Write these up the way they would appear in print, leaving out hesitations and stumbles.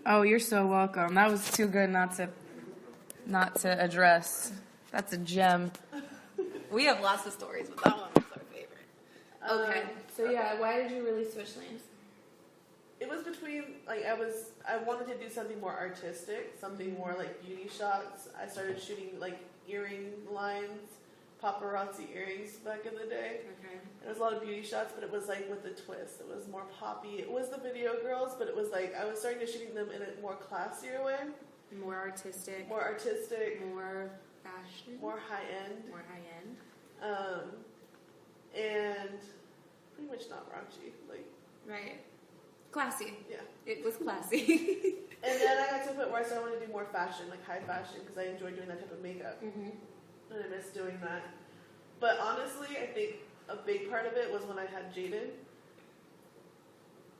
Oh, you're so welcome. That was too good not to address. That's a gem. We have lots of stories, but that one was our favorite. Okay. So yeah, why did you really switch lanes? It was between, like, I wanted to do something more artistic, something more like beauty shots. I started shooting like earring lines, paparazzi earrings back in the day. Okay. It was a lot of beauty shots, but it was like with a twist. It was more poppy. It was the video girls, but it was like I was starting to shooting them in a more classier way. More artistic. More artistic. More fashion. More high end. More high end. And pretty much not raunchy. Like, right. Classy. Yeah. It was classy. And then I got to the point where I started wanting to do more fashion, like high fashion, because I enjoy doing that type of makeup. Mm-hmm. And I miss doing that. But honestly, I think a big part of it was when I had Jaden.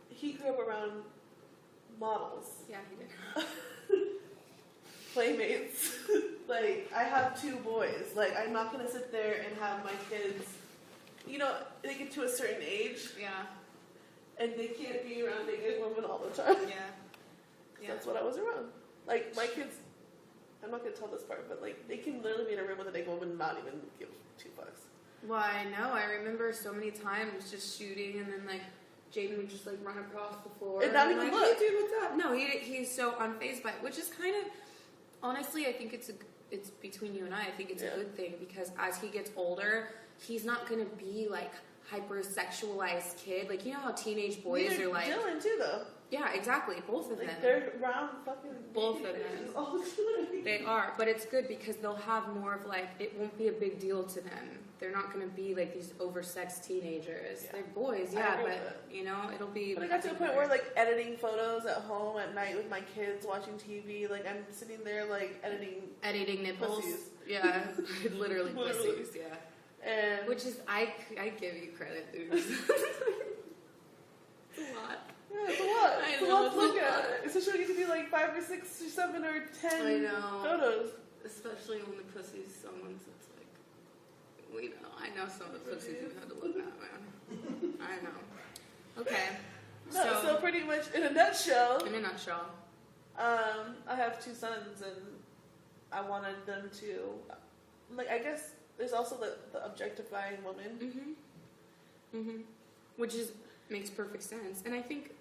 He grew up around models. Yeah, he did. Playmates. Like, I have 2 boys. Like, I'm not going to sit there and have my kids, you know, they get to a certain age. Yeah. And they can't be around naked women all the time. Yeah. That's what I was around. Like, my kids, I'm not going to tell this part, but, like, they can literally be in a room with a naked woman and not even give 2 fucks. Well, I know. I remember so many times just shooting, and then, like, Jaden would just, like, run across the floor. And not even like, look. Hey, dude, what's up? No, he's so unfazed by it, which is kind of, honestly, I think it's between you and I think it's a good thing, because as he gets older, he's not going to be, like, hyper-sexualized kid. Like, you know how teenage boys are, like... Dylan, too, though. Yeah, exactly. Both of them. They're round fucking... Both of them. They are. But it's good because they'll have more of, like, it won't be a big deal to them. They're not going to be, like, these oversexed teenagers. Yeah. They're boys, yeah, but, you know, it'll be... But I got to a point where, like, editing photos at home at night with my kids, watching TV, like, I'm sitting there, like, editing nipples. Pussies. Yeah, literally pussies, yeah. And which is, I give you credit, dude. It's a lot. Yeah, it's a lot. I it's know, a lot to look at. Especially when you get to do like 5 or 6 or 7 or 10 photos. Especially when the pussy's someone's, it's like, we know. I know some of the pussies you've had to look at, man. I know. Okay. So pretty much, in a nutshell. I have 2 sons, and I wanted them to, like, I guess there's also the objectifying woman. Mm-hmm. Which makes perfect sense. And I think,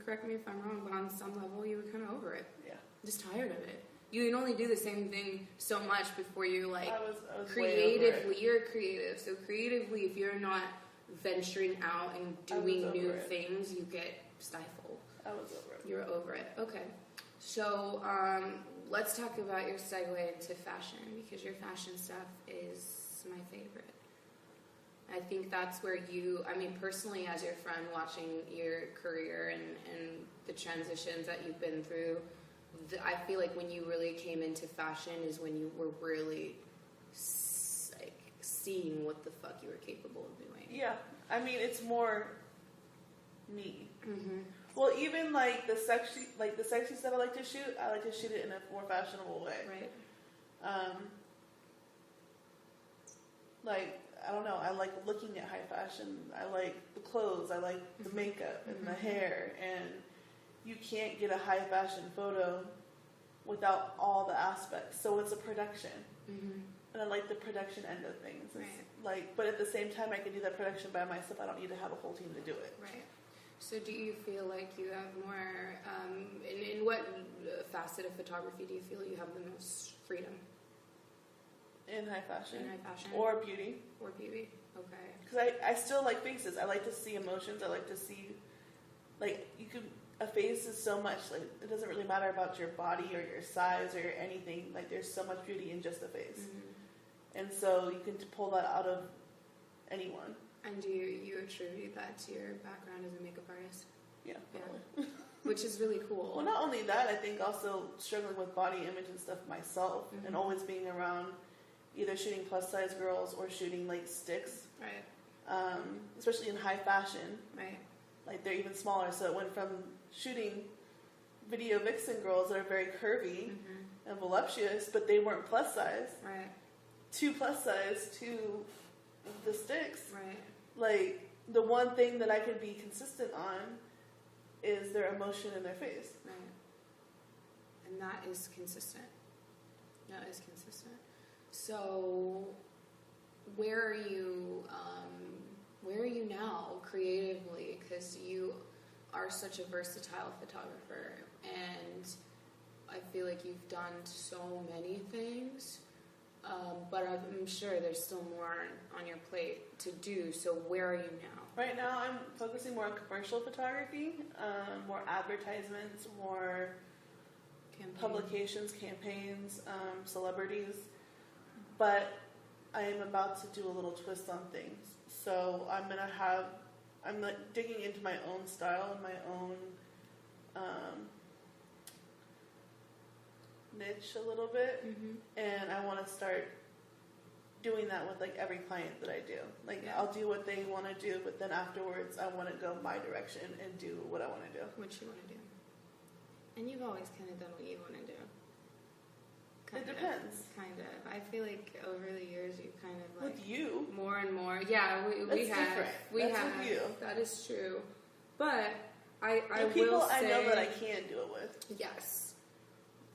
correct me if I'm wrong, but on some level you were kind of over it. Yeah. Just tired of it. You can only do the same thing so much before you're like, I was creatively, you're creative. So creatively, if you're not venturing out and doing new things, you get stifled. I was over it. You're over it. Okay. So, let's talk about your segue into fashion, because your fashion stuff is my favorite. I think that's where personally as your friend, watching your career and the transitions that you've been through, I feel like when you really came into fashion is when you were really like seeing what the fuck you were capable of doing. Yeah. I mean, it's more me. Mm-hmm. Well, even like the sexy stuff I like to shoot it in a more fashionable way. Right. Like, I don't know, I like looking at high fashion. I like the clothes, I like the makeup and the hair, and you can't get a high fashion photo without all the aspects. So it's a production. Mm-hmm. And I like the production end of things. Right. Like, but at the same time, I can do that production by myself. I don't need to have a whole team to do it. Right. So do you feel like you have more, in what facet of photography do you feel you have the most freedom? In high fashion. In high fashion. Or beauty. Or beauty. Okay. Because I still like faces. I like to see emotions. I like to see, like, a face is so much, like, it doesn't really matter about your body or your size or anything. Like, there's so much beauty in just a face. Mm-hmm. And so you can pull that out of anyone. And do you attribute that to your background as a makeup artist? Yeah. Which is really cool. Well, not only that, I think also struggling with body image and stuff myself, and always being around either shooting plus size girls or shooting like sticks. Right. Especially in high fashion. Right. Like, they're even smaller, so it went from shooting video vixen girls that are very curvy and voluptuous, but they weren't plus size. Right. To plus size to the sticks. Right. Like, the one thing that I could be consistent on is their emotion in their face. Right. and that is consistent. That is consistent. So, where are you? Where are you now creatively? Because you are such a versatile photographer, and I feel like you've done so many things. But I'm sure there's still more on your plate to do. So, where are you now? Right now, I'm focusing more on commercial photography, more advertisements, more publications, campaigns, celebrities. But I am about to do a little twist on things. So I'm like digging into my own style and my own niche a little bit. And I want to start doing that with like every client that I do. Like I'll do what they want to do, but then afterwards I want to go my direction and do what I want to do. What you want to do. And you've always kind of done what you want to do. It depends. Kind of. I feel like over the years you've kind of like... With you. More and more. Yeah, we have. Different. We That's have. with you. That is true. But I people will say... I know that I can do it with. Yes.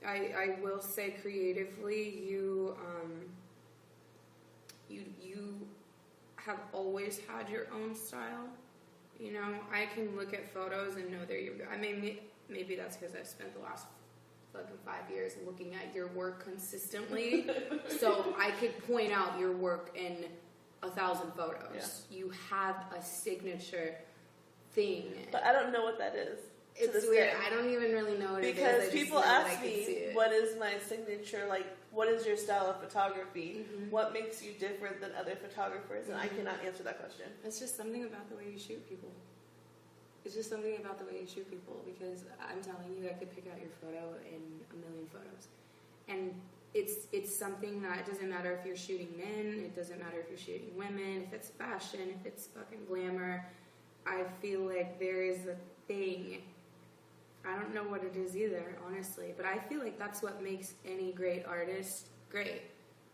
I will say creatively you have always had your own style. You know, I can look at photos and know they're your... I mean, maybe that's because I've spent the last fucking 5 years looking at your work consistently. So I could point out your work in 1,000 photos. Yeah. You have a signature thing. But I don't know what that is. It's weird. I don't even really know what it is. Because people ask me, what is my signature, like, what is your style of photography? What makes you different than other photographers? And I cannot answer that question. It's just something about the way you shoot people. It's just something about the way you shoot people, because I'm telling you, I could pick out your photo in a million photos. And it's something that, it doesn't matter if you're shooting men, it doesn't matter if you're shooting women, if it's fashion, if it's fucking glamour. I feel like there is a thing, I don't know what it is either, honestly, but I feel like that's what makes any great artist great,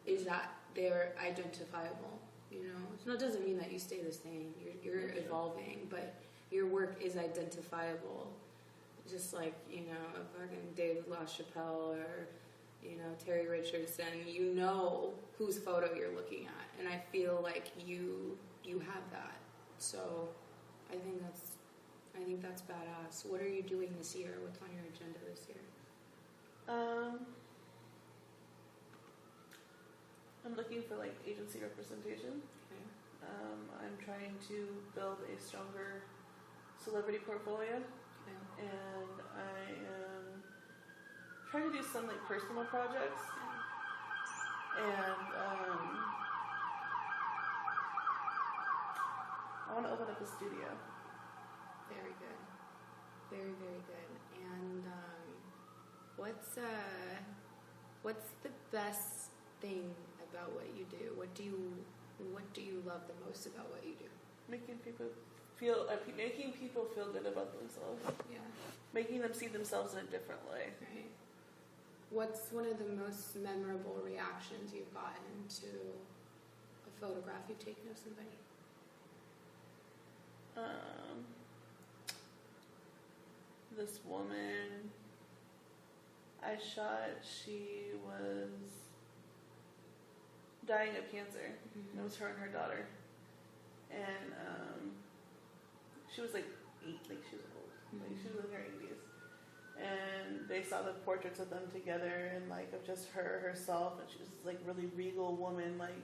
is that they're identifiable, you know? So it doesn't mean that you stay the same, you're evolving, but your work is identifiable, just like, you know, a fucking David LaChapelle or, you know, Terry Richardson. You know whose photo you're looking at, and I feel like you have that. So I think that's badass. What are you doing this year? What's on your agenda this year? I'm looking for like agency representation. Okay. I'm trying to build a stronger celebrity portfolio, and I am trying to do some like personal projects, and I want to open up a studio. Very good, very very good. And what's the best thing about what you do? What do you love the most about what you do? Making people feel good about themselves. Yeah. Making them see themselves in a different way. Right. What's one of the most memorable reactions you've gotten to a photograph you've taken of somebody? This woman I shot, she was dying of cancer. It was her and her daughter. And she was like 8, like she was old. Like she was in her 80s. And they saw the portraits of them together and like of just herself, and she was this like really regal woman, like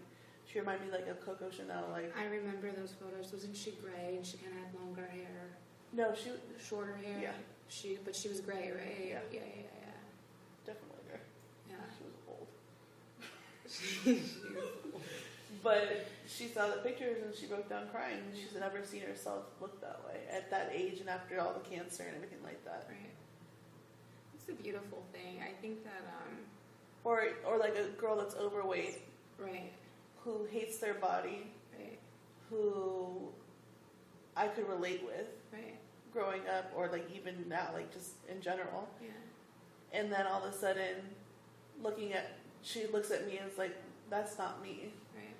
she reminded me like of Coco Chanel. Like I remember those photos. Wasn't she gray and she kinda had longer hair? No, she shorter hair? Yeah. But she was gray, right? Yeah. Yeah. Definitely gray. Yeah. She was old. She was old. But she saw the pictures and she broke down crying. She's never seen herself look that way at that age and after all the cancer and everything like that. Right. It's a beautiful thing. I think that or like a girl that's overweight. Right. Who hates their body. Right. Who I could relate with. Right. Growing up, or like even now, like just in general. Yeah. And then all of a sudden she looks at me and is like, that's not me. Right.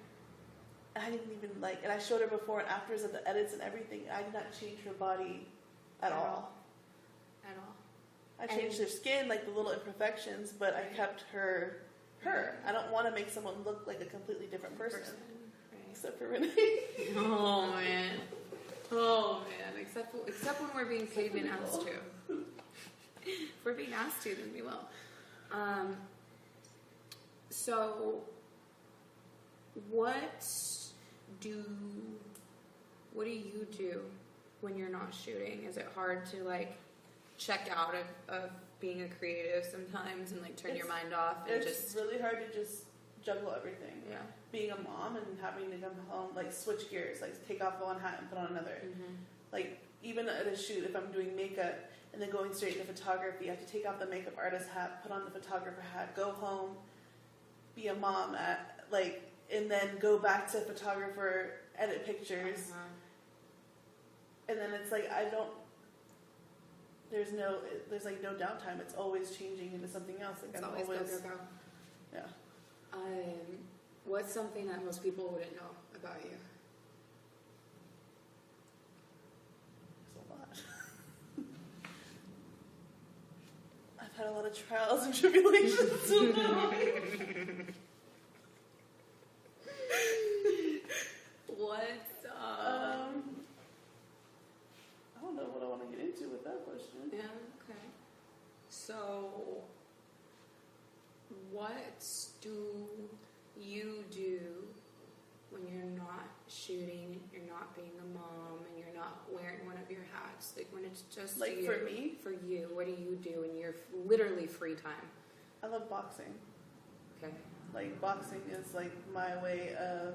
I didn't even like, and I showed her before and afters of the edits and everything. I did not change her body at all. At all. I changed their skin, like the little imperfections, but I kept her. I don't want to make someone look like a completely different person. Right. Except for Renee. Oh man. Except when we're being paid and asked to. If we're being asked to, then we will. So, what do you do when you're not shooting? Is it hard to like check out of being a creative sometimes and like turn your mind off and it's really hard to just juggle everything. Yeah. Being a mom and having to come home, like switch gears, like take off one hat and put on another. Mm-hmm. Like even at a shoot, if I'm doing makeup and then going straight into photography, I have to take off the makeup artist hat, put on the photographer hat, go home, be a mom and then go back to photographer, edit pictures. Uh-huh. And then it's like there's like no downtime. It's always changing into something else. Like It's I'm always always go. yeah. What's something that most people wouldn't know about you? There's a lot. I've had a lot of trials and tribulations. What? I don't know what I want to get into with that question. Yeah, okay. So, what do you do when you're not shooting, you're not being a mom, and you're not wearing one of your hats? Like, when it's just Like you, for me? For you, what do you do in your literally free time? I love boxing. Okay. Like boxing is like my way of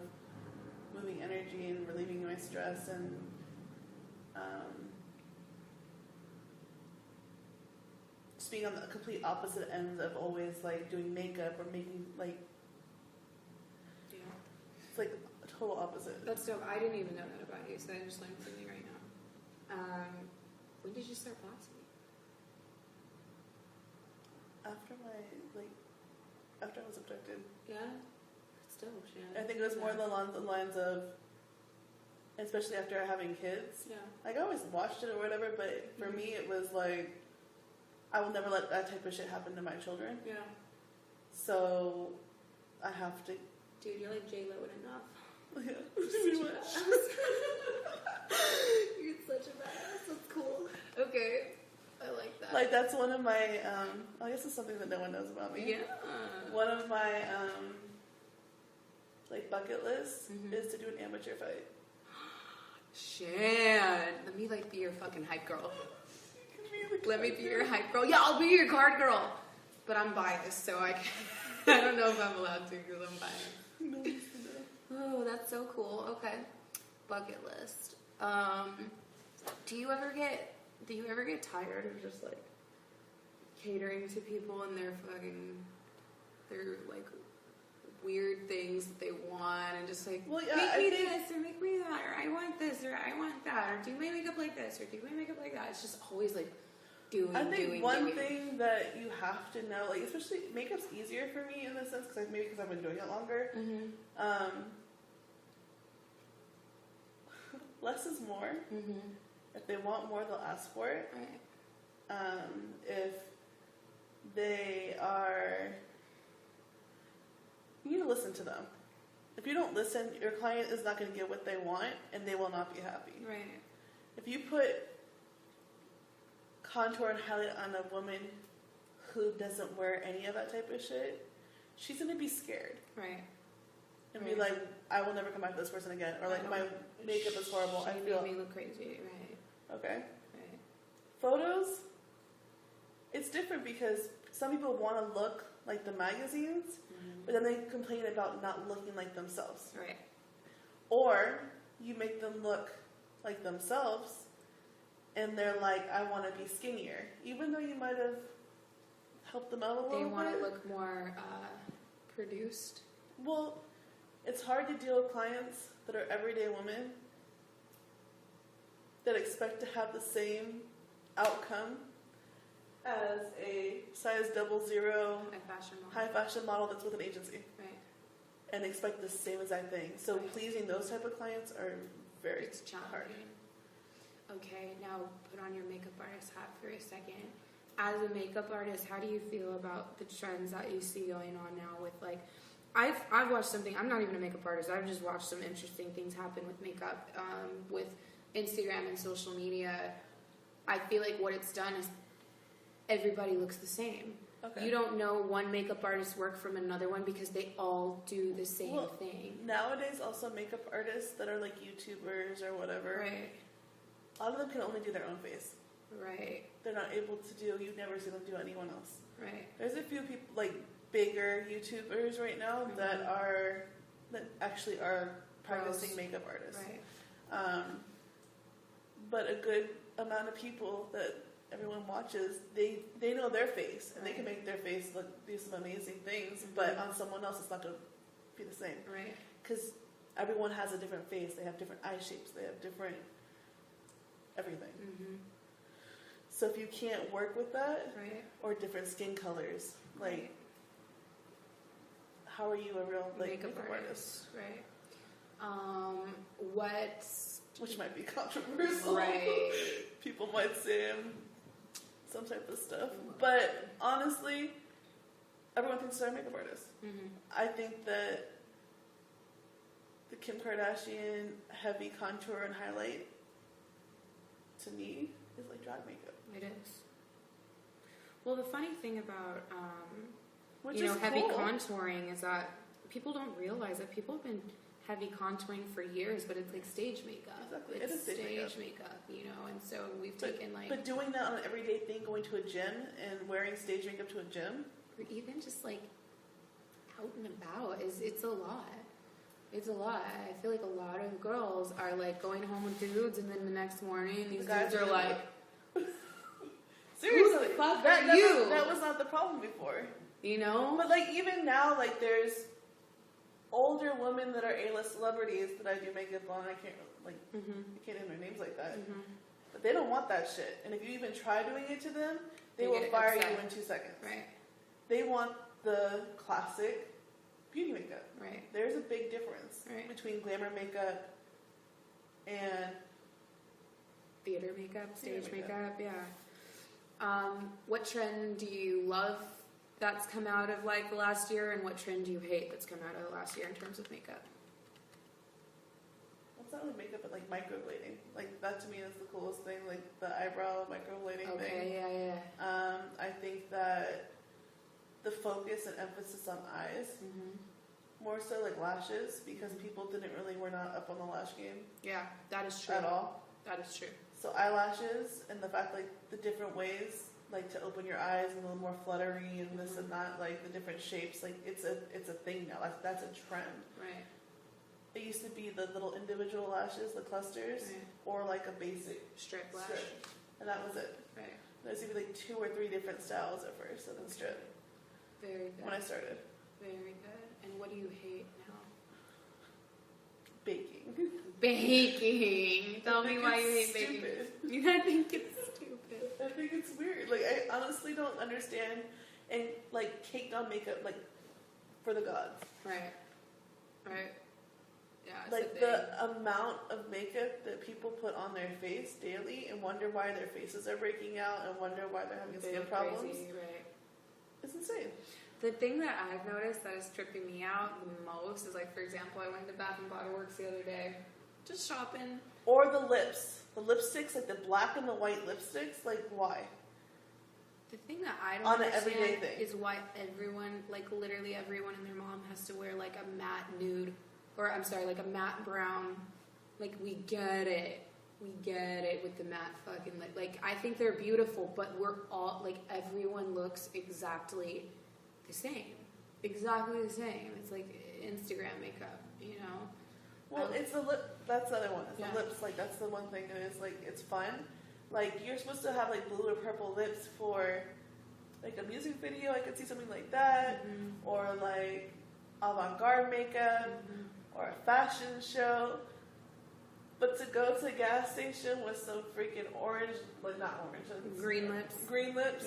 moving energy and relieving my stress and just being on the complete opposite ends of always like doing makeup or making like Yeah. it's like a total opposite. That's dope. I didn't even know that about you, so I just learned something right now. When did you start boxing? After I was abducted. Yeah? It's dope, Shannon. I think it was more along the lines of, especially after having kids. Yeah. Like I always watched it or whatever, but for me it was like, I will never let that type of shit happen to my children. Yeah. So I have to. Dude, you're like J-Lo in enough. Yeah, Pretty much. You're such a badass. That's cool. Okay. I like that. Like that's one of my, I guess it's something that no one knows about me. Yeah. One of my, like bucket lists Mhm. is to do an amateur fight. Shan. Let me like be your fucking hype girl. Let me be your hype girl. Yeah, I'll be your card girl. But I'm biased, so I don't know if I'm allowed to because I'm biased. No. Oh, that's so cool. Okay. Bucket list. Do you ever get tired of just like catering to people and their like weird things that they want and just like Well, yeah, make me this or make me that or I want this or I want that or do my makeup like this or do my makeup like that. It's just always like doing. I think doing. thing that you have to know, like especially makeup's easier for me in this sense because I've been doing it longer. Mm-hmm. Less is more. Mm-hmm. If they want more, they'll ask for it. Right. If they are, you need to listen to them. If you don't listen, your client is not going to get what they want, and they will not be happy. Right. If you put contour and highlight on a woman who doesn't wear any of that type of shit, she's going to be scared. Right. And be like, I will never come back to this person again. Or like, my makeup is horrible. She I feel. made me look crazy. Right. Okay. Right. Photos, it's different because some people want to look like the magazines, but then they complain about not looking like themselves. Right. Or you make them look like themselves, and they're like, I want to be skinnier. Even though you might have helped them out a little bit. They want to look more produced. Well, it's hard to deal with clients that are everyday women that expect to have the same outcome as a size 00 high fashion model that's with an agency. Right. And expect the same exact thing. So Right. pleasing those type of clients are very It's challenging. hard. Okay, now put on your makeup artist hat for a second. as a makeup artist, how do you feel about the trends that you see going on now with like, I've watched something, I'm not even a makeup artist, I've just watched some interesting things happen with makeup, with Instagram and social media. I feel like what it's done is everybody looks the same. Okay. You don't know one makeup artist work from another one because they all do the same thing. Nowadays, also makeup artists that are like YouTubers or whatever, Right. a lot of them can only do their own face. Right. They're not able to do, you've never seen them do anyone else. Right. There's a few people, like bigger YouTubers right now that actually are practicing makeup artists. Right. But a good amount of people that everyone watches, they know their face and they can make their face do some amazing things, but on someone else it's not going to be the same. Right. Because everyone has a different face, they have different eye shapes, they have different everything. Mm-hmm. So if you can't work with that, Right. or different skin colors, like Right. how are you a real makeup artist? artist? Right. What? Which might be controversial. Right. People might say I'm some type of stuff. But honestly, everyone thinks they're a makeup artist. Mm-hmm. I think that the Kim Kardashian heavy contour and highlight, to me, is like drag makeup. It is. Well, the funny thing about Which you is know, heavy cool. contouring is that people don't realize that people have been heavy contouring for years, but it's like stage makeup. Exactly. It's It is stage makeup, you know, and so we've But- taken like, But doing that on an everyday thing, going to a gym and wearing stage makeup to a gym, or even just like out and about it's a lot. It's a lot. I feel like a lot of girls are like going home with dudes, and then the next morning these guys dudes are are like, seriously, Who the fuck that are you? That was not the problem before. you know, But like even now, like there's older women that are A-list celebrities that I do makeup on. I can't I can't name their names like that. But they don't want that shit. And if you even try doing it to them, they will get fire upset. you in 2 seconds. right, They want the classic beauty makeup. right, There's a big difference Right. between glamour makeup and theater makeup, stage Theater makeup. makeup, yeah. What trend do you love that's come out of like the last year, and what trend do you hate that's come out of the last year in terms of makeup? what's not really makeup, but like microblading. Like that to me is the coolest thing. Like the eyebrow microblading thing. Okay, yeah. I think that the focus and emphasis on eyes, more so like lashes, because people were not up on the lash game Yeah, that is true. at all. That is true. So eyelashes and the fact like the different ways like to open your eyes and a little more fluttery and this and that, like the different shapes, like it's a thing now. Like that's a trend. Right. It used to be the little individual lashes, the clusters, Right. or like a basic Strip lash. strip, and that was it. Right. There used to be like 2 or 3 different styles at first, and then strip Very good. when I started Very good. And what do you hate now? baking. Baking. Tell me why you hate It's baking. stupid. I think it's stupid. I think it's weird. Like I honestly don't understand, and like caked on makeup like for the gods. Right. Right. Yeah. It's Like a thing. the amount of makeup that people put on their face daily and wonder why their faces are breaking out and wonder why they're having They skin look problems. crazy, right. It's insane. The thing that I've noticed that is tripping me out the most is like, for example, I went to Bath and Body Works the other day, just shopping. Or the lips. The lipsticks, like the black and the white lipsticks, like why? The thing that I don't On an understand everyday thing. is why everyone, like literally everyone and their mom has to wear like a matte nude, or I'm sorry, like a matte brown. Like we get it. We get it with the matte fucking lip. Like I think they're beautiful, but we're all like everyone looks exactly the same. Exactly the same. It's like Instagram makeup, you know? Well, it's the lip. That's the other one. It's Yeah. the lips. Like that's the one thing that is like it's fun. Like you're supposed to have like blue or purple lips for like a music video. I could see something like that, or like avant-garde makeup, or a fashion show. But to go to a gas station with some freaking orange, like not orange, it's Green lips. green lips,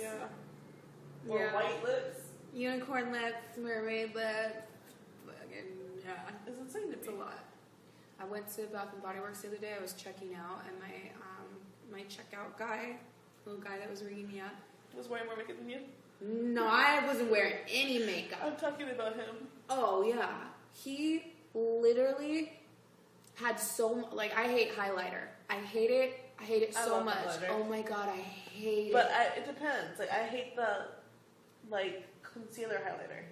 or Yeah. white lips, Unicorn lips, mermaid lips. Fucking, yeah. is insane to It's a me. lot. I went to Bath and Body Works the other day. I was checking out, and my checkout guy, little guy that was ringing me up, was wearing more makeup than you? No, I wasn't wearing any makeup. I'm talking about him. Oh, yeah. He literally had like, I hate highlighter. I hate it. I hate it so much. Highlighter. Oh my god, I hate it. But it depends. Like, I hate the, like, concealer highlighter.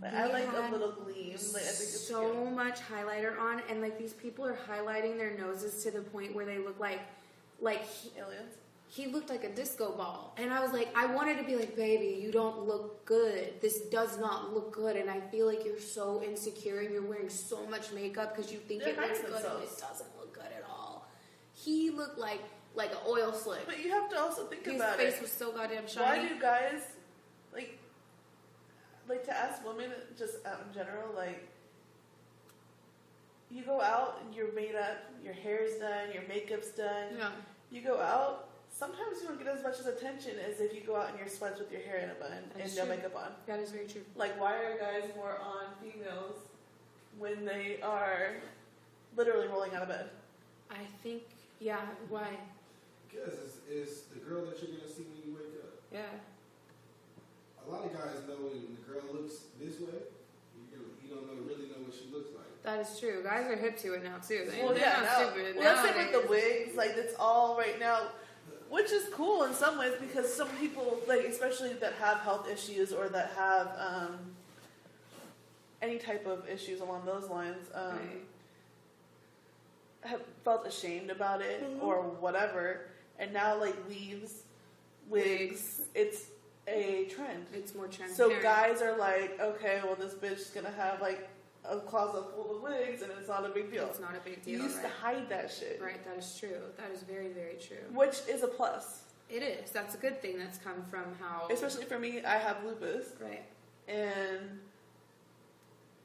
Like, I like a little gleam. Like, I think it's so cute. much highlighter on, and like these people are highlighting their noses to the point where they look like Aliens. he looked like a disco ball. And I was like, I wanted to be like, baby, you don't look good. This does not look good. And I feel like you're so insecure and you're wearing so much makeup because you think it looks good and it doesn't look good at all. He looked like an oil slick. But you have to also think about it. His face was so goddamn shiny. Why do guys, like to ask women just out in general, like, you go out and you're made up, your hair's done, your makeup's done. Yeah. You go out, sometimes you don't get as much as attention as if you go out in your sweats with your hair in a bun and no makeup on. That is very true. Like, why are guys more on females when they are literally rolling out of bed? I think, yeah, why? Because it's the girl that you're going to see when you wake up. Yeah. A lot of guys know when the girl looks this way, you don't really know what she looks like. That is true. Guys are hip to it now, too. Well, They're yeah, not now. stupid. Well, let's say with the wigs, like, it's all right now, which is cool in some ways because some people, like, especially that have health issues or that have any type of issues along those lines, have felt ashamed about it or whatever, and now, like, wigs, it's a trend. It's more transparent. So guys are like, okay, well, this bitch is gonna have, like, a closet full of wigs, and it's not a big deal. It's not a big deal. You used to hide that shit. Right, that is true. That is very, very true. Which is a plus. It is. That's a good thing that's come from how... Especially for me, I have lupus. Right. And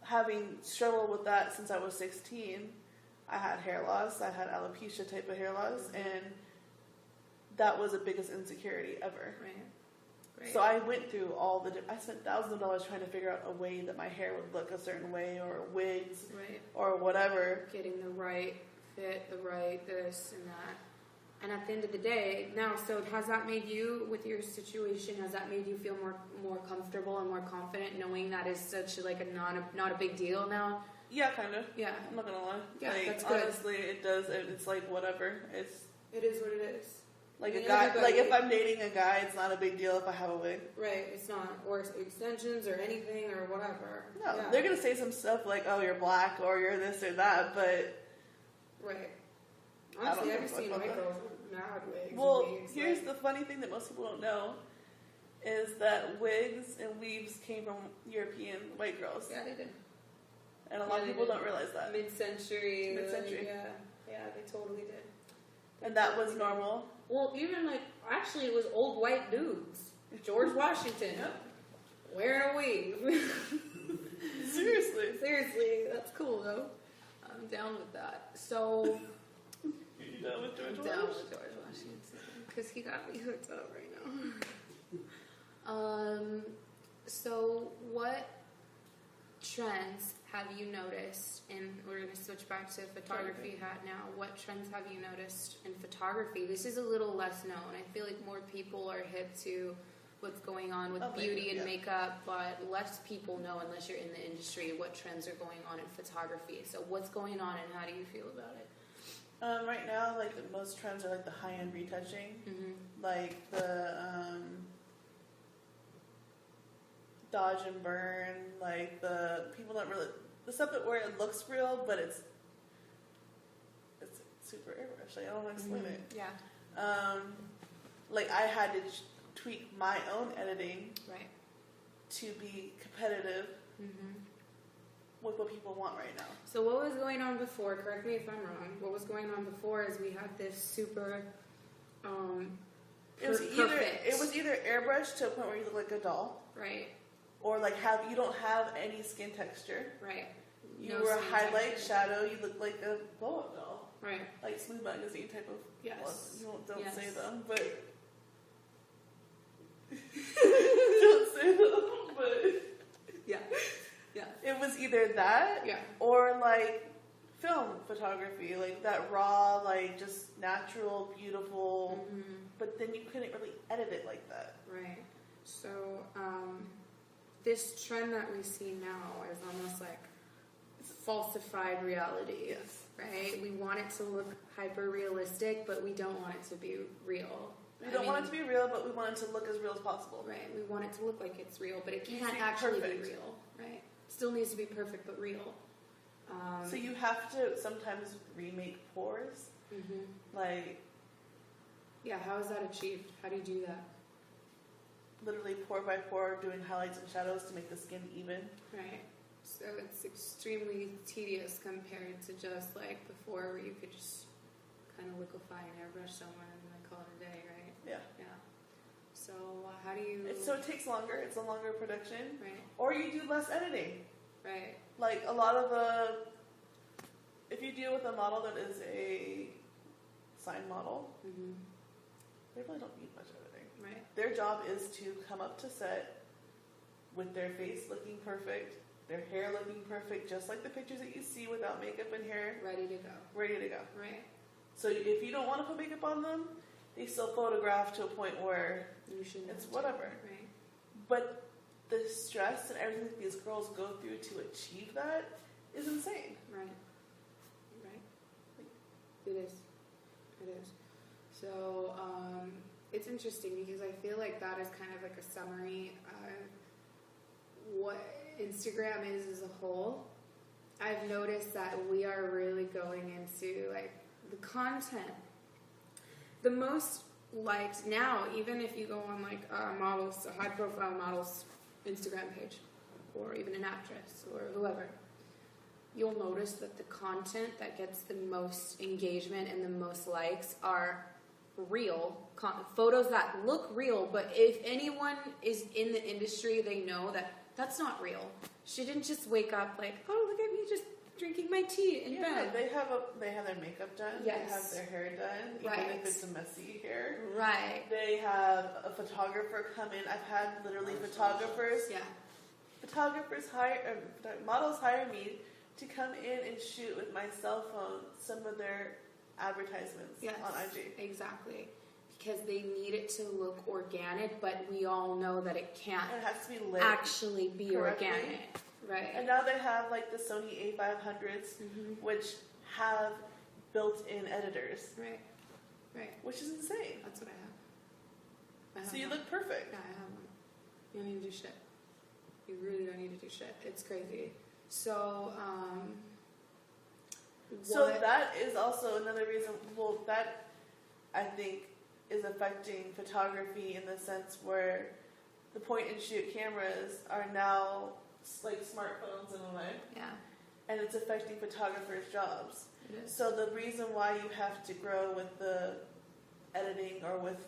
having struggled with that since I was 16, I had hair loss. I had alopecia type of hair loss. And that was the biggest insecurity ever. Right. Right. So I went through I spent thousands of dollars trying to figure out a way that my hair would look a certain way, or wigs, right. or whatever. Getting the right fit, the right this and that. And at the end of the day, now, so has that made you, with your situation, has that made you feel more comfortable and more confident knowing that is such like not a big deal now? Yeah, kind of. Yeah. I'm not gonna lie. Yeah, like, that's good. Honestly, it does. It's like whatever. It is what it is. Like I mean, a guy, everybody- like if I'm dating a guy, it's not a big deal if I have a wig. Right, it's not, or extensions or anything or whatever. No, Yeah. they're gonna say some stuff like, "Oh, you're black" or "You're this or that," but Right. I Honestly, don't I've give a seen fuck white about girls with mad wigs. well, and wigs, here's like, the funny thing that most people don't know is that wigs and weaves came from European white girls, yeah, they did. and a lot of people don't realize that. Mid-century. Mid-century. Yeah, they totally did. And that was normal. Well, even like, actually, it was old white dudes. George Washington. Wearing a wig. Seriously. Seriously, that's cool though. I'm down with that. So, You down with George I'm Washington? down with George Washington because he got me hooked up right now. So what trends have you noticed? And we're going to switch back to photography hat now. What trends have you noticed in photography? This is a little less known. I feel like more people are hip to what's going on with beauty and makeup, but less people know, unless you're in the industry, what trends are going on in photography. So what's going on and how do you feel about it? Right now, like, the most trends are like the high-end retouching, like the dodge and burn, like the people don't really, the stuff that where it looks real, but it's super airbrush. Like, I don't want to explain it. Yeah. Like, I had to tweak my own editing Right. to be competitive with what people want right now. So what was going on before, correct me if I'm wrong, what was going on before is we had this super It was either airbrush to a point where you look like a doll, right, or like you don't have any skin texture. right. You No were a skin highlight, texture. shadow. You look like a blow-up doll, Right. like Smooth Magazine type of. Yes. Well, you don't Yes. say them, but don't say them, but Yeah. Yeah. it was either that Yeah. or like film photography, like that raw, like just natural, beautiful but then you couldn't really edit it like that. Right. So, this trend that we see now is almost like falsified reality. Yes. Right? We want it to look hyper realistic, but we don't want it to be real. We don't want it to be real, but we want it to look as real as possible. Right. We want it to look like it's real, but it Needs can't to be actually perfect. be real. Right. Still needs to be perfect, but real. So you have to sometimes remake pores. Mhm. Like, Yeah, how is that achieved? How do you do that? literally pore by pore, doing highlights and shadows to make the skin even. Right. So it's extremely tedious compared to just like before where you could just kind of liquefy and airbrush someone and then call it a day, right? Yeah. Yeah. So how do you... So it takes longer. It's a longer production. Right, Or you do less editing. right. Like a lot of if you deal with a model that is a sign model, Mm-hmm. they really don't need much editing. Right, Their job is to come up to set with their face looking perfect, their hair looking perfect, just like the pictures that you see without makeup and hair, ready to go. ready to go. Right. So if you don't want to put makeup on them, they still photograph to a point where You shouldn't it's have to. whatever. Right. But the stress and everything that these girls go through to achieve that is insane. Right. Right. It is. It is. So, it's interesting because I feel like that is kind of like a summary of what Instagram is as a whole. I've noticed that we are really going into like the content. The most liked now, even if you go on like a models, a high profile models Instagram page, or even an actress or whoever, you'll notice that the content that gets the most engagement and the most likes are real photos that look real, but if anyone is in the industry, they know that that's not real. She didn't just wake up like, oh, look at me just drinking my tea in bed. They have their makeup done. Yes. They have their hair done, even Right. if it's a messy hair. Right. They have a photographer come in. I've had literally photographers Yeah. models hire me to come in and shoot with my cell phone some of their advertisements Yes. on IG. Exactly. Because they need it to look organic, but we all know that it can't And it has to be lit. actually be correctly. organic. Right. And now they have like the Sony A500s, Mhm. which have built-in editors, Right. Right. which is insane. That's what I have. So you one. look perfect. Yeah, I have one. You don't need to do shit. You really don't need to do shit. It's crazy. So, So what- that is also another reason. Well, that I think is affecting photography in the sense where the point-and-shoot cameras are now like smartphones in a way, yeah, and it's affecting photographers' jobs. it is. So the reason why you have to grow with the editing or with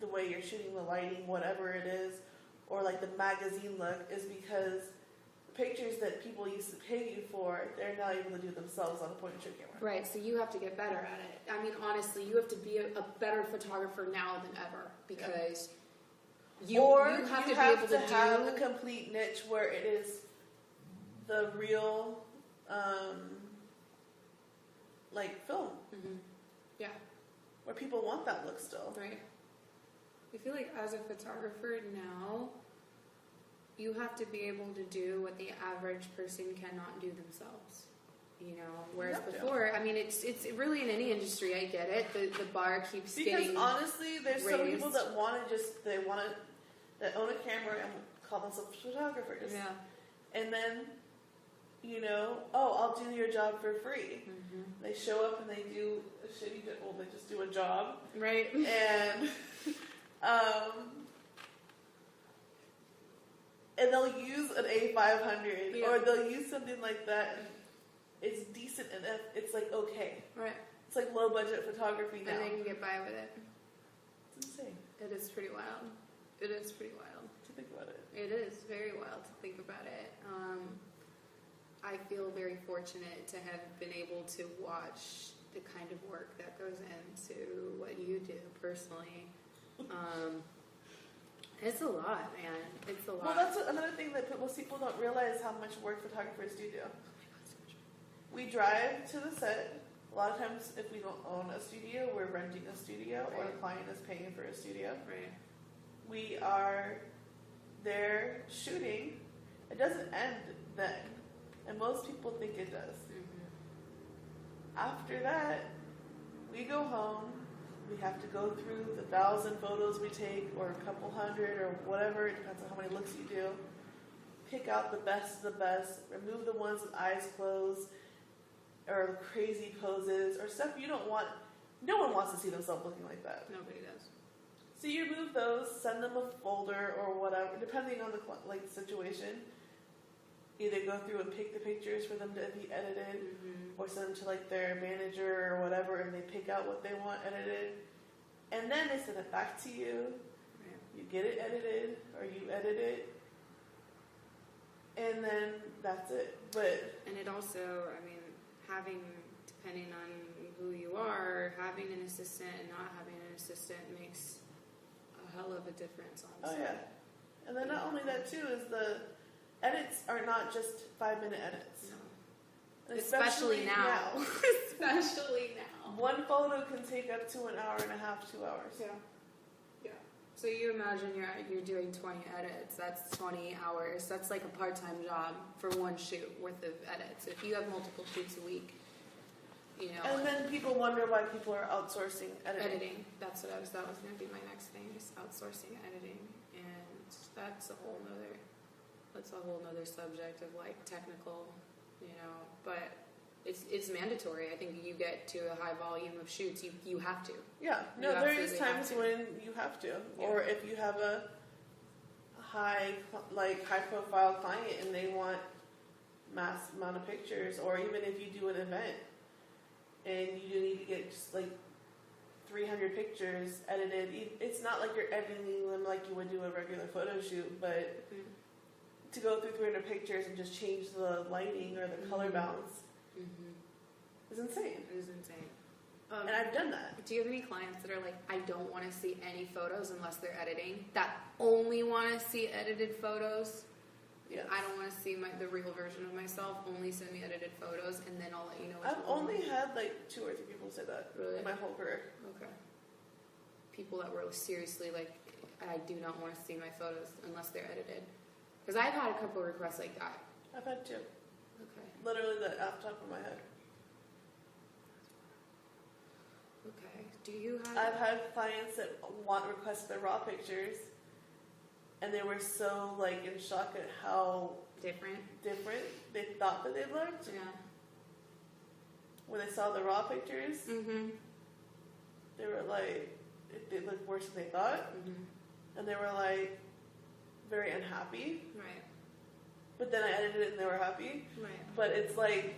the way you're shooting the lighting, whatever it is, or like the magazine look, is because the pictures that people used to pay you for, they're now able to do themselves on a point-and-shoot camera. Right, so you have to get better at it. I mean, honestly, you have to be a better photographer now than ever because you have to be able to have do a complete niche where it is the real, like film, Mhm. Yeah, where people want that look still. right. I feel like as a photographer now, you have to be able to do what the average person cannot do themselves. You know, whereas have to. before, I mean, it's really in any industry. I get it. The bar keeps Because getting honestly, there's some raised. people that that own a camera and call themselves photographers. yeah. And then, I'll do your job for free. Mm-hmm. They show up and they do a shitty job. Well, they just do a job. Right. And, and they'll use an A500 Yeah. or they'll use something like that. And it's decent enough. It's like okay. Right. It's like low budget photography now. And they can get by with it. It's insane It is pretty wild. It is pretty wild. to think about it. It is very wild to think about it. I feel very fortunate to have been able to watch the kind of work that goes into what you do personally. It's a lot, man. It's a lot. Well, that's another thing that most people don't realize how much work photographers do. We drive to the set, A lot of times, if we don't own a studio, we're renting a studio, or the Right. client is paying for a studio. Right. We are there shooting. It doesn't end then, and most people think it does. Mm-hmm. After that, we go home. We have to go through the 1,000 photos we take, or a couple hundred, or whatever. It depends on how many looks you do. Pick out the best of the best. Remove the ones with eyes closed, or crazy poses, or stuff you don't want. No one wants to see themselves looking like that. Nobody does. So you remove those, send them a folder or whatever, depending on the situation. Either go through and pick the pictures for them to be edited, Mm-hmm. or send them to like their manager or whatever, and they pick out what they want edited, and then they send it back to you. Right. You get it edited, or you edit it, and then that's it. But And it also, I mean, having, depending on who you are, having an assistant and not having an assistant makes a hell of a difference on oh set. yeah, and then not only that too is the edits are not just 5-minute edits. No. And Especially now. Especially now. One photo can take up to an hour and a half, 2 hours. Yeah. Yeah. So you imagine you're doing 20 edits. That's 20 hours. That's like a part-time job for one shoot worth of edits. If you have multiple shoots a week, you know. And then people wonder why people are outsourcing editing. editing. That was going to be my next thing, is outsourcing editing, and that's a whole nother subject of like technical, you know. But it's mandatory. I think you get to a high volume of shoots, you have to. Yeah, no, You there is absolutely have times to. when you have to, Yeah. or if you have a high profile client and they want mass amount of pictures, or even if you do an event and you need to get just like 300 pictures edited. It's not like you're editing them like you would do a regular photo shoot, but to go through 300 pictures and just change the lighting or the color Mhm. balance Mm-hmm. is insane. It is insane. And I've done that. Do you have any clients that are like, I don't want to see any photos unless they're editing? That only want to see edited photos? Yes. I don't want to see the real version of myself. Only send me edited photos, and then I'll let you know. Which I've one. only had like 2 or 3 people say that Really? in my whole career. Okay. People that were seriously like, I do not want to see my photos unless they're edited. Because I've had a couple of requests like that. I've had 2. Okay. Literally the off the top of my head. Okay. Do you have? I've had clients that request their raw pictures, and they were so like in shock at how different. different they thought that they looked Yeah. when they saw the raw pictures. Mm-hmm. They were like, it looked worse than they thought, Mm-hmm. and they were like very unhappy. Right. But then I edited it and they were happy. Right. But it's like,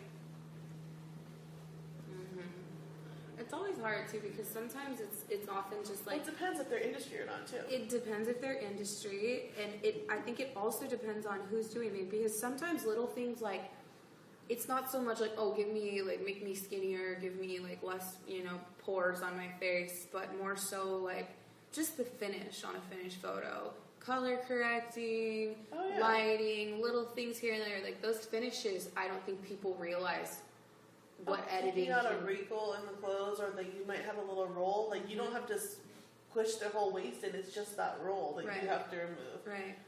It's always hard too, because sometimes it's often just like, it depends if they're industry or not too. it depends if they're industry, and I think it also depends on who's doing it, because sometimes little things like, it's not so much like, oh, give me like, make me skinnier, give me like less, pores on my face, but more so like just the finish on a finished photo, color correcting, Oh, yeah. lighting, little things here and there, like those finishes. I don't think people realize what editing Taking out a can. wrinkle in the clothes, or like you might have a little roll. Like you don't have to push the whole waist in. It's just that roll that Right. you have to remove. Right.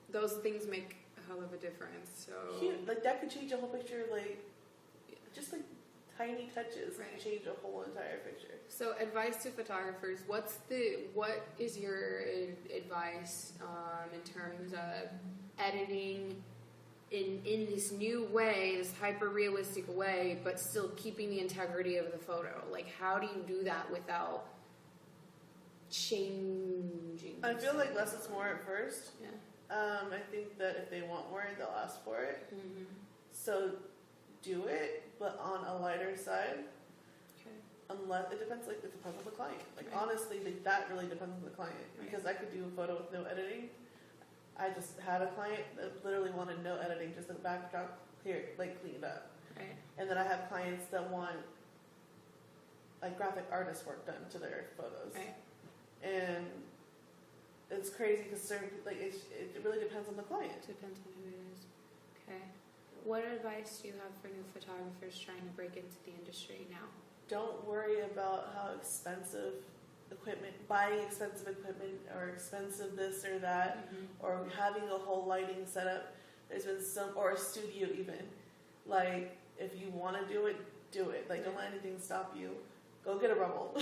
Those things make a hell of a difference. So Cute. Like that could change a whole picture. Like just like tiny touches Right. can change a whole entire picture. So advice to photographers: what is your advice in terms of editing in this new way, this hyper realistic way, but still keeping the integrity of the photo? Like, how do you do that without changing? I feel like less is more at first. Yeah. I think that if they want more, they'll ask for it. Mm-hmm. So do it, but on a lighter side. Okay. Unless it depends, like it depends on the client. Like Right. honestly, like, that really depends on the client. Right. Because I could do a photo with no editing. I just had a client that literally wanted no editing, just a backdrop here, like cleaned up. Right. And then I have clients that want like graphic artist work done to their photos. Right. And it's crazy because certain like it really depends on the client. Depends on who it is. Okay. What advice do you have for new photographers trying to break into the industry now? don't worry about how expensive buying expensive equipment or expensive this or that, or having a whole lighting setup. There's been or a studio even. Like, if you want to do it, do it. Like, don't let anything stop you. Go get a Rebel.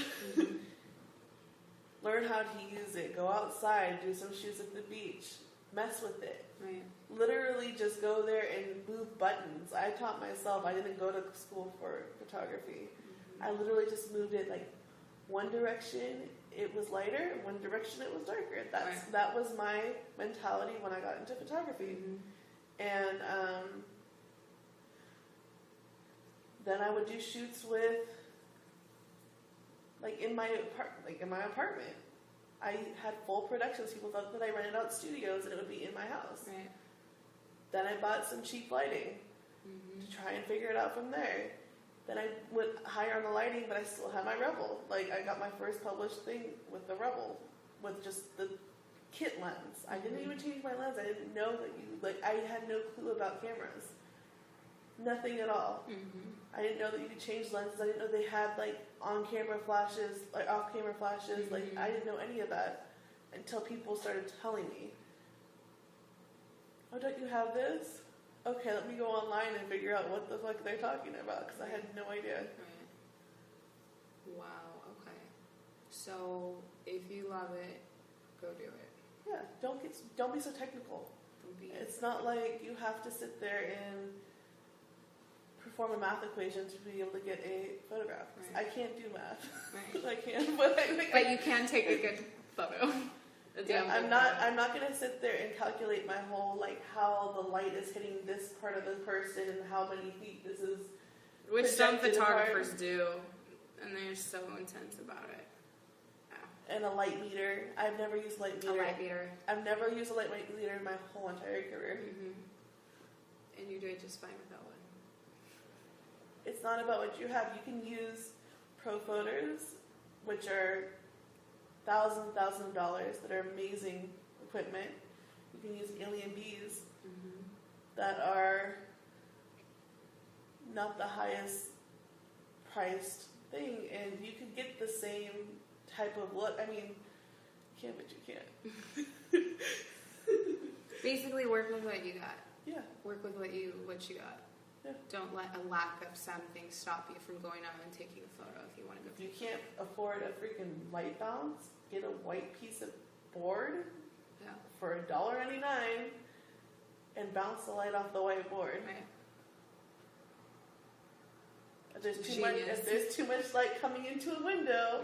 Learn how to use it. Go outside, do some shoots at the beach. Mess with it. Right. Literally just go there and move buttons. I taught myself. I didn't go to school for photography. I literally just moved it like one direction it was lighter, one direction it was darker. That was my mentality when I got into photography. And then I would do shoots with, like in my apartment. I had full productions. People thought that I rented out studios and it would be in my house. Right. Then I bought some cheap lighting to try and figure it out from there. Then I went higher on the lighting, but I still had my Rebel. Like, I got my first published thing with the Rebel, with just the kit lens. I didn't even change my lens. I didn't know that I had no clue about cameras. Nothing at all. I didn't know that you could change lenses. I didn't know they had, like, on-camera flashes, like, off-camera flashes. Like, I didn't know any of that until people started telling me. Oh, don't you have this? Okay, let me go online and figure out what the fuck they're talking about, because I had no idea. Right. Wow, okay. So, if you love it, go do it. Yeah, don't be so technical. It's not like you have to sit there and perform a math equation to be able to get a photograph. Right. I can't do math. Right. I can't, but you can take a good photo. Yeah, I'm not gonna sit there and calculate my whole, like, how the light is hitting this part of the person and how many feet this is. Which some photographers do, and they're so intense about it. Yeah. And a light meter. I've never used a light meter. I've never used a light meter in my whole entire career. And you do it just fine without one. It's not about what you have. You can use pro photos, which are thousands of dollars, that are amazing equipment. You can use Alien Bees that are not the highest priced thing, and you can get the same type of look. I mean, you can, but you can't. Basically, work with what you got. Yeah. Work with what you got. Yeah. Don't let a lack of something stop you from going out and taking a photo if you want to go. If you can't afford a freaking light balance, get a white piece of board for $1.99 and bounce the light off the white board. Right. If there's too much light coming into a window,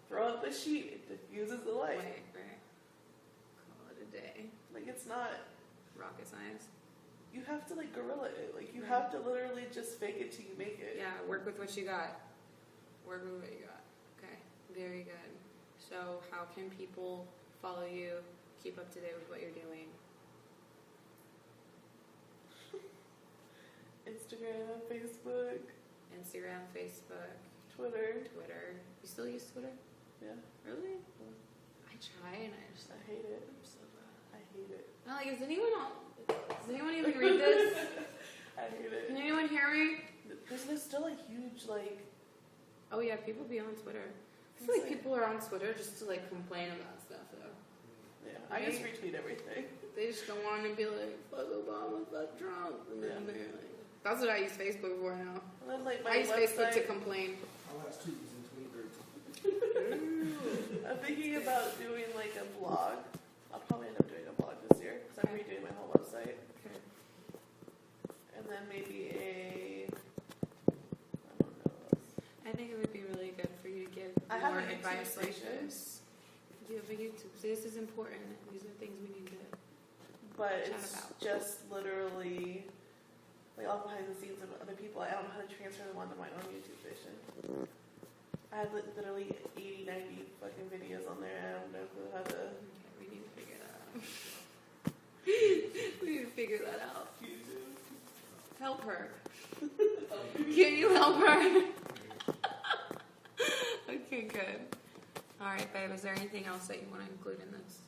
throw up a sheet. It diffuses the light. Right. Call it a day. Like, it's not rocket science. You have to, like, guerrilla it. Like, you have to literally just fake it till you make it. Yeah, work with what you got. Work with what you got. Okay, very good. So how can people follow you, keep up to date with what you're doing? Instagram, Facebook, Twitter. You still use Twitter? Yeah. Really? I try and I hate it. I'm so bad. I hate it. I'm like, does anyone even read this? I hate it. Can anyone hear me? There's still a huge, like... Oh yeah, people be on Twitter. I feel like people are on Twitter just to, like, complain about stuff, though. Yeah, I just retweet everything. They just go on and be like, fuck Obama, fuck Trump. And then they're like... That's what I use Facebook for now. And then, like, I use Facebook to complain. I'll last 2 years in 2013. I'm thinking about doing, like, a blog. I'll probably end up doing a blog this year, because I'm redoing my whole website. Okay. And then maybe I don't know. I think it would be really good for you to give more advice like this. You have a YouTube. So this is important. These are things we need to But chat it's about. just literally, like, all behind the scenes of other people. I don't know how to transfer them onto my own YouTube station. I have literally 80, 90 fucking videos on there. I don't know how to... Okay, we need to figure that out. We need to figure that out. Help her. Can you help her? Okay, good. All right, babe. Is there anything else that you want to include in this?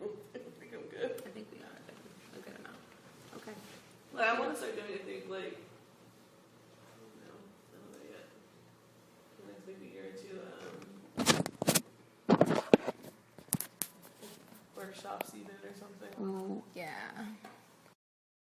I think I'm good. I think we got a good amount. Okay. Like, I want to start doing anything, like... I don't know yet. seated or something. Oh, yeah.